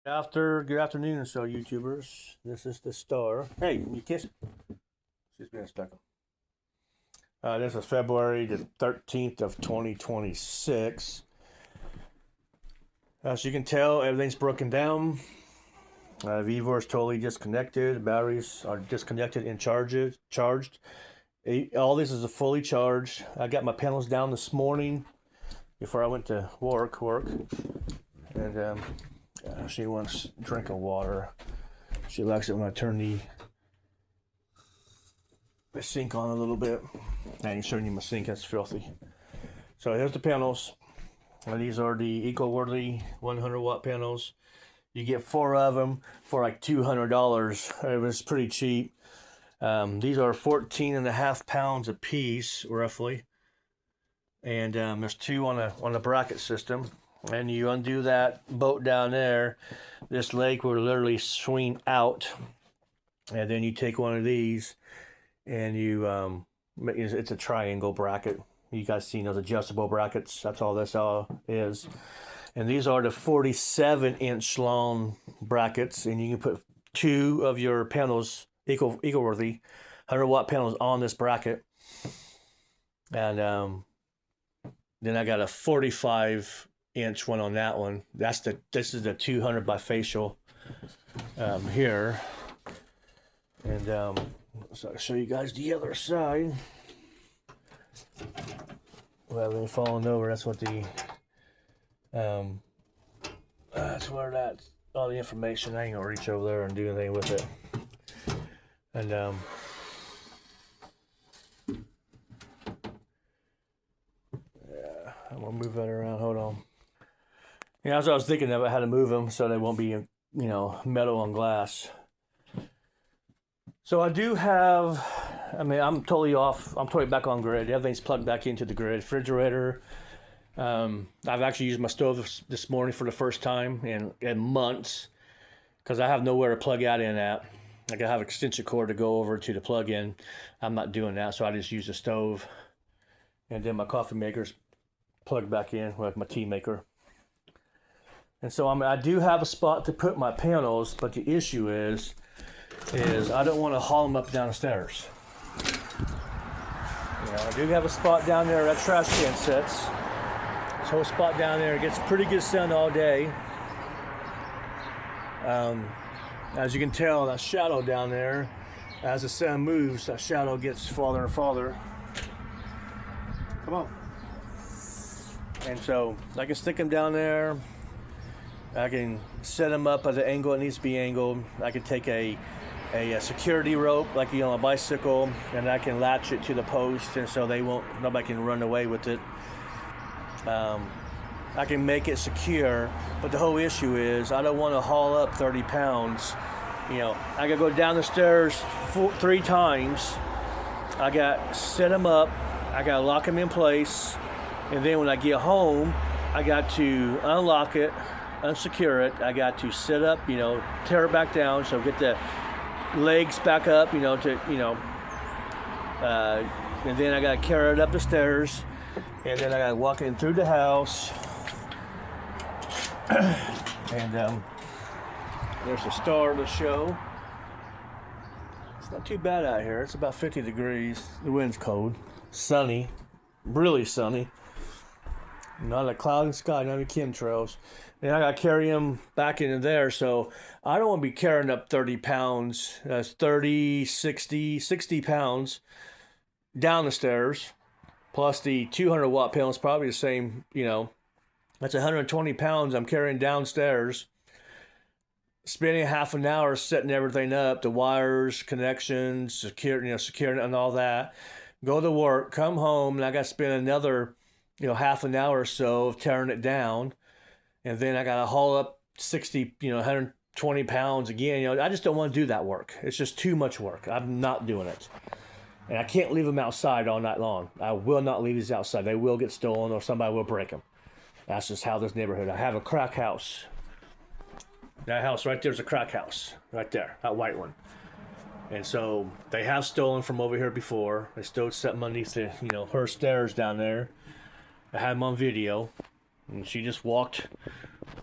Good afternoon, so YouTubers. This is the star. Hey, you kiss. Excuse me a second. This is February the 13th of 2026. As you can tell, everything's broken down. Vivor is totally disconnected. Batteries are disconnected and charged. All this is fully charged. I got my panels down this morning before I went to work, and she wants a drink of water. She likes it when I turn the sink on a little bit. I ain't showing you my sink, that's filthy. So here's the panels. These are the EcoWorthy 100-watt panels. You get 4 of them for like $200. It was pretty cheap. These are 14.5 pounds a piece, roughly. And there's 2 on a bracket system. And you undo that bolt down there, this leg will literally swing out. And then you take one of these and it's a triangle bracket. You guys seen those adjustable brackets? That's all this is. And these are the 47-inch long brackets, and you can put 2 of your panels, EcoWorthy 100-watt panels on this bracket. And then I got a 45-inch one on that one. This is the 200 bifacial here. And so I'll show you guys the other side. Well, they're falling over. That's what that's where all the information. I ain't gonna reach over there and do anything with it. And yeah, I'm gonna move that around. Hold on. Yeah, that's what I was thinking about, how to move them so they won't be, metal on glass. So I do have, I'm totally off. I'm totally back on grid. Everything's plugged back into the grid. Refrigerator. I've actually used my stove this morning for the first time in months because I have nowhere to plug that in at. Like I have an extension cord to go over to the plug-in. I'm not doing that, so I just use the stove. And then my coffee maker's plugged back in with my tea maker. And so I do have a spot to put my panels, but the issue is I don't want to haul them up and down the stairs. I do have a spot down there that trash can sits. This whole spot down there gets pretty good sun all day. As you can tell, that shadow down there, as the sun moves, that shadow gets farther and farther. Come on. And so I can stick them down there. I can set them up at the angle it needs to be angled. I can take a security rope like on a bicycle, and I can latch it to the post, and so nobody can run away with it. I can make it secure, but the whole issue is I don't want to haul up 30 pounds. I gotta go down the stairs 3 times. I got set them up. I gotta lock them in place, and then when I get home, I got to unlock it, unsecure it. I got to set up, tear it back down, so get the legs back up, and then I got to carry it up the stairs, and then I got to walk in through the house, and there's the star of the show. It's not too bad out here. It's about 50 degrees. The wind's cold, sunny, really sunny. Not a cloud in the sky, not any chemtrails. And I got to carry them back into there, so I don't want to be carrying up 30 pounds. That's 30, 60 pounds down the stairs. Plus the 200-watt panel is probably the same, That's 120 pounds I'm carrying downstairs. Spending half an hour setting everything up, the wires, connections, securing and all that. Go to work, come home, and I got to spend another, half an hour or so of tearing it down. And then I got to haul up 60, 120 pounds again. I just don't want to do that work. It's just too much work. I'm not doing it. And I can't leave them outside all night long. I will not leave these outside. They will get stolen or somebody will break them. That's just how this neighborhood. I have a crack house. That house right there is a crack house. Right there. That white one. And so they have stolen from over here before. They stole something underneath the, her stairs down there. I had them on video. And she just walked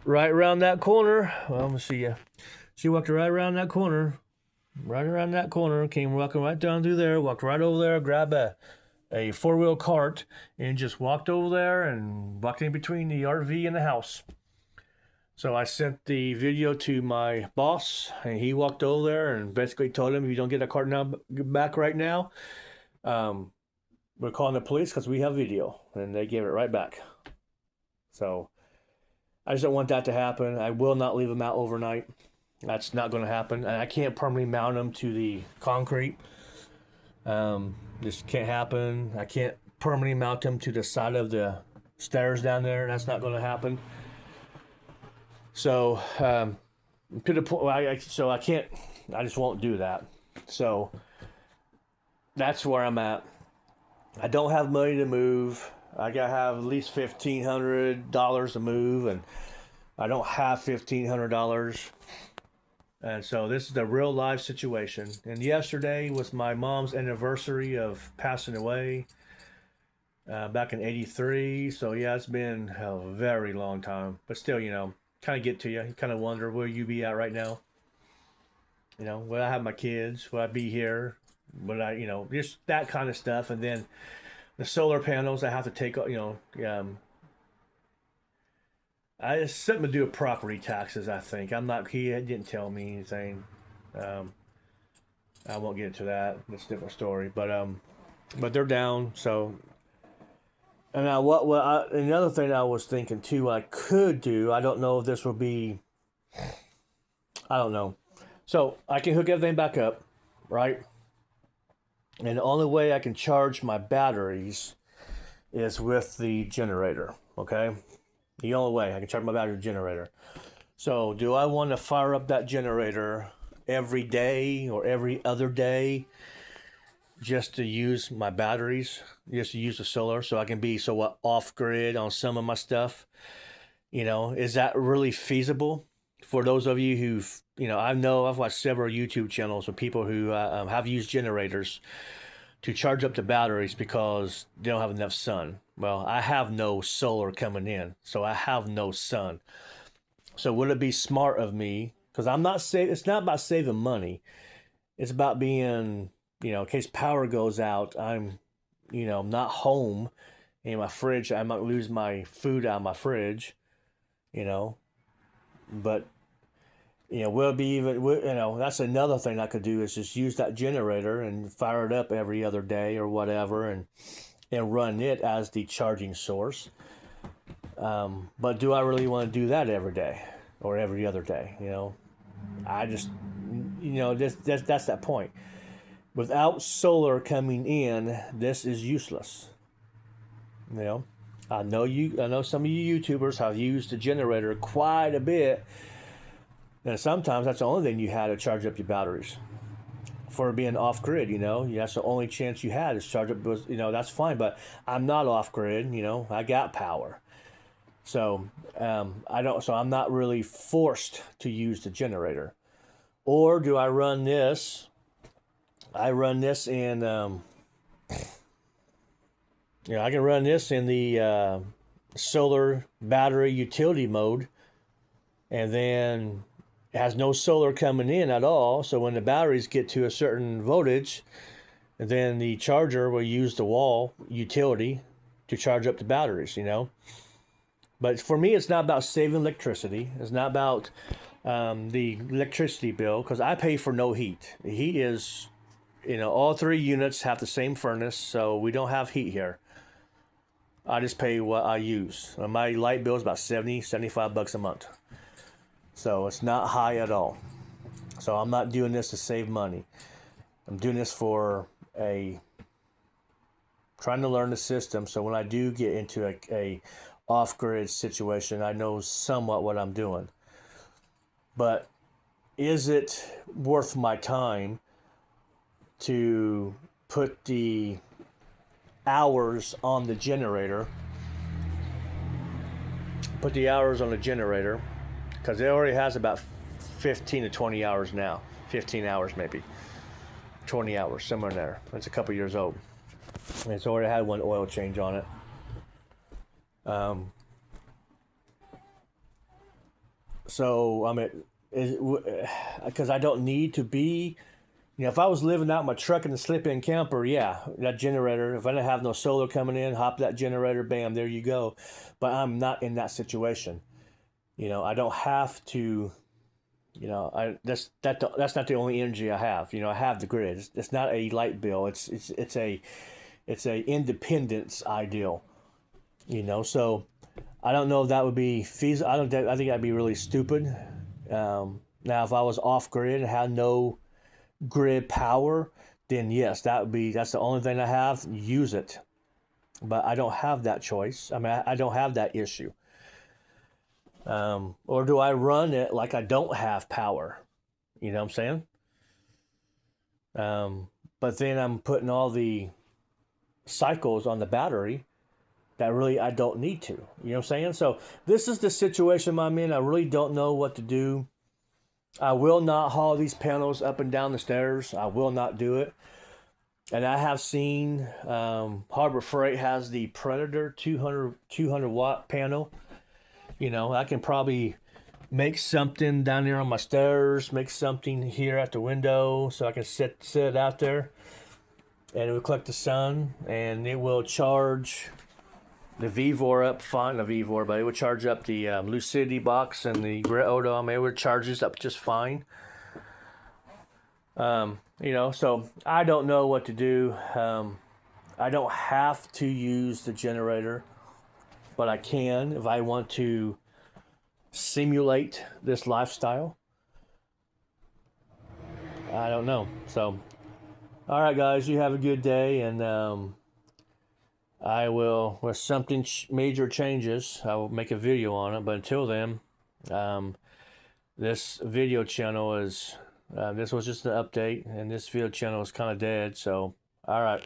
right around that corner. Well, let me see you. She walked right around that corner. Right around that corner. Came walking right down through there. Walked right over there. Grabbed a four-wheel cart and just walked over there and walked in between the RV and the house. So I sent the video to my boss, and he walked over there and basically told him, if you don't get a cart now back right now, we're calling the police because we have video. And they gave it right back. So I just don't want that to happen. I will not leave them out overnight. That's not going to happen. And I can't permanently mount them to the concrete. This can't happen. I can't permanently mount them to the side of the stairs down there. That's not going to happen. So, to the point, so I can't, I just won't do that. So, that's where I'm at. I don't have money to move. I gotta have at least $1,500 to move, and I don't have $1,500. And so this is the real life situation. And yesterday was my mom's anniversary of passing away back in '83. So yeah, it's been a very long time. But still, kind of get to you. You kind of wonder where you be at right now. Would I have my kids? Would I be here? Would I, just that kind of stuff. And then the solar panels I have to take, it's something to do with property taxes, I think. He didn't tell me anything. I won't get into that. That's a different story. But they're down, so. And now another thing I was thinking too, I could do, I don't know if this will be, I don't know. So I can hook everything back up, right? And the only way I can charge my batteries is with the generator, okay? The only way I can charge my battery generator. So do I want to fire up that generator every day or every other day just to use my batteries, just to use the solar so I can be off grid on some of my stuff? Is that really feasible for those of you who've, I've watched several YouTube channels of people who have used generators to charge up the batteries because they don't have enough sun. Well, I have no solar coming in, so I have no sun. So would it be smart of me, because it's not about saving money. It's about being, in case power goes out, I'm, not home in my fridge. I might lose my food out of my fridge, but, will it be even, that's another thing I could do is just use that generator and fire it up every other day or whatever and run it as the charging source. But do I really want to do that every day or every other day? I just, that's that point. Without solar coming in, this is useless. I know some of you YouTubers have used the generator quite a bit, and sometimes that's the only thing you had to charge up your batteries for being off grid. That's the only chance you had is charge up. That's fine, but I'm not off grid. I got power, so I don't. So I'm not really forced to use the generator. Or do I run this? I run this in. I can run this in the solar battery utility mode, and then it has no solar coming in at all. So when the batteries get to a certain voltage, then the charger will use the wall utility to charge up the batteries. But for me, it's not about saving electricity. It's not about the electricity bill, because I pay for no heat. The heat is, all three units have the same furnace, so we don't have heat here. I just pay what I use. My light bill is about $75 a month. So it's not high at all. So I'm not doing this to save money. I'm doing this for trying to learn the system, so when I do get into a off-grid situation, I know somewhat what I'm doing. But is it worth my time to put the hours on the generator? Because it already has about 15 to 20 hours now. 15 hours maybe. 20 hours, somewhere in there. It's a couple years old. And it's already had one oil change on it. So I mean, because I don't need to be. If I was living out in my truck in the slip-in camper, yeah, that generator. If I didn't have no solar coming in, hop that generator, bam, there you go. But I'm not in that situation. I don't have to. That's not the only energy I have. I have the grid. It's not a light bill. It's a independence ideal. So I don't know if that would be feasible. I think that'd be really stupid. Now, if I was off grid and had no grid power, then yes, that's the only thing I have. Use it, but I don't have that choice. I mean, I don't have that issue. Or do I run it like I don't have power? You know what I'm saying? But then I'm putting all the cycles on the battery that really I don't need to. You know what I'm saying? So this is the situation I'm in. I really don't know what to do. I will not haul these panels up and down the stairs. I will not do it. And I have seen Harbor Freight has the Predator 200 watt panel. I can probably make something down there on my stairs, make something here at the window so I can sit it out there. And it will collect the sun and it will charge the VEVOR up fine, the VEVOR, but it would charge up the Lucidity box and the Grit Odo. I mean, it would charge this up just fine. So I don't know what to do. I don't have to use the generator, but I can if I want to simulate this lifestyle. I don't know. So, all right, guys, you have a good day, and I will, with something major changes, I will make a video on it. But until then, this video channel is, this was just an update, and this video channel is kind of dead. So, all right.